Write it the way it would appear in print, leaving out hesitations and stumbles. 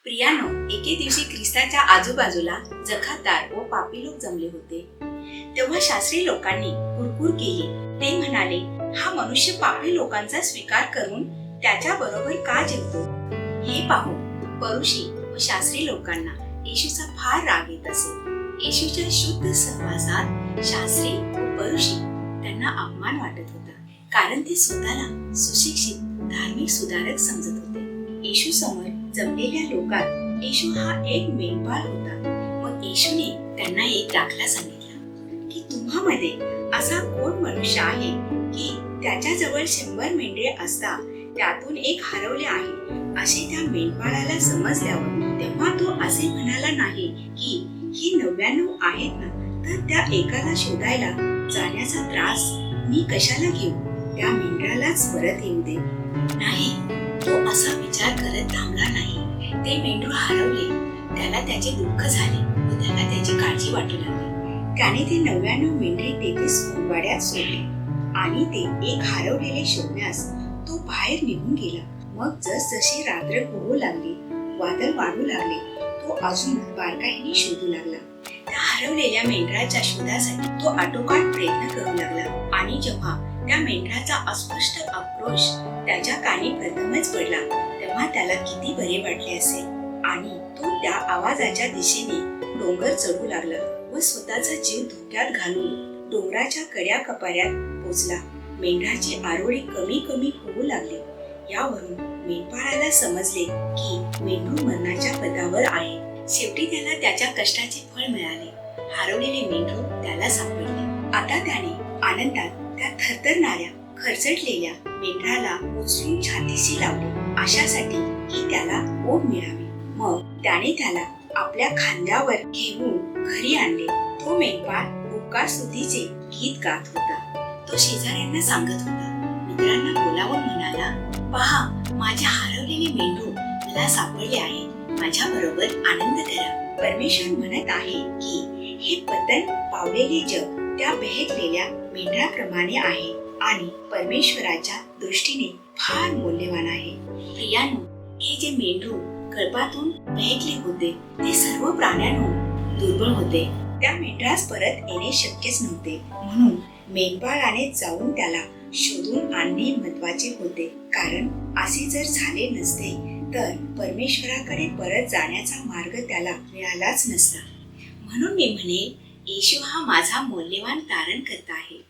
प्रियानो, एके दिवशी ख्रिस्ताच्या आजूबाजूला जखातदार व पापी लोक जमले होते. तेव्हा शास्त्री लोकांनी कुरकुर केली. ते म्हणाले, हा मनुष्य पापी लोकांचा स्वीकार करून त्याच्या बरोबर का जेवतो? हे पाहून परुषी व शास्त्री लोकांना येशूचा फार राग येत असे. येशूच्या शुद्ध सहवासात शास्त्री व परुषी त्यांना अपमान वाटत होता, कारण ते स्वतःला सुशिक्षित धार्मिक सुधारक समजत होते. येशू समोर जमलेल्या लोकात येशू हा एक मेंढपाळ होता. मग येशूने त्यांना एक दाखला सांगितला की तुम्हामध्ये असा कोण मनुष्य आहे की त्याच्याजवळ 100 मेंढरे असता त्यातून एक हरवले आहे असे त्या मेंढपाळाला समजल्यावर तेव्हा तो असे म्हणाला नाही की ही 99 आहेत ना, तर त्या एकाला शोधायला जाण्याचा त्रास मी कशाला घेऊ, त्या मेंढरालाच परत येऊ दे. नाही, तो असा विचार करत थांबला नाही. ते मेंढरू हरवले, त्याला त्याचे दुःख झाले व त्याला त्याची काळजी वाटू लागली. त्याने ते 99 मेंढरे तेथेच कोंबड्यात सोडले आणि ते एक हरवलेले शोधण्यास तो बाहेर निघून गेला. मग जसजशी रात्र होऊ लागली, वादळ वाढू लागले, तो अजून बारकाईने शोधू लागला. त्या हरवलेल्या मेंढराच्या शोधासाठी तो आटोकाट प्रयत्न करू लागला. आणि जेव्हा त्या मेंढराचा अस्पष्ट आक्रोश त्याच्या कानी प्रथमच पडला, तेव्हा त्याला किती बरे वाटले असेल. आणि तो त्या आवाजाच्या दिशेने डोंगर चढू लागला व स्वतःचा जीव धोक्यात घालून डोंगराच्या कड्या कपाऱ्यात पोचला. मेंढराची आरोळी कमी कमी होऊ लागली. यावरून मेंढपाळाला समजले की मेंढरू मरणाच्या पदावर आहे. शेवटी त्याला त्याच्या कष्टाचे फळ मिळाले. हरवलेले मेंढरू त्याला सापडले. आता त्याने आनंदात त्या थरथरणाऱ्या खरचटलेल्या मेंढराला उचलून छातीशी लावले, अशासाठी की त्याला ओढ मिळावी. मग त्याने त्याला आपल्या खांद्यावर घेऊन घरी आणले. तो मेंढपाळ उपकार स्तुतीचे गीत गात होता. तो शेजाऱ्यांना सांगत होता. मित्रांना बोलावून म्हणाला, पहा, माझे हरवलेले मेंढरू मला सापडले आहे, माझ्या बरोबर आनंद करा. परमेश्वर म्हणत आहे की हे पतन पावलेले जग त्या बहकलेल्या मेंढराप्रमाणे आहे आणि परमेश्वराच्या दृष्टीने फार मौल्यवान आहे. प्रियानो, हे जे मेंढरू कळपातून बहकले होते ते सर्व प्राण्यांहून दुर्बळ होते. त्या मेंढरास परत येणे शक्यच नव्हते. म्हणून मेंढपाळाने जाऊन त्याला शोधून आणणे महत्वाचे होते, कारण असे जर झाले नसते तर परमेश्वराकडे परत जाण्याचा मार्ग त्याला मिळालाच नसता. म्हणून मी म्हणे, येशू हा माझा मौल्यवान तारणकर्ता आहे.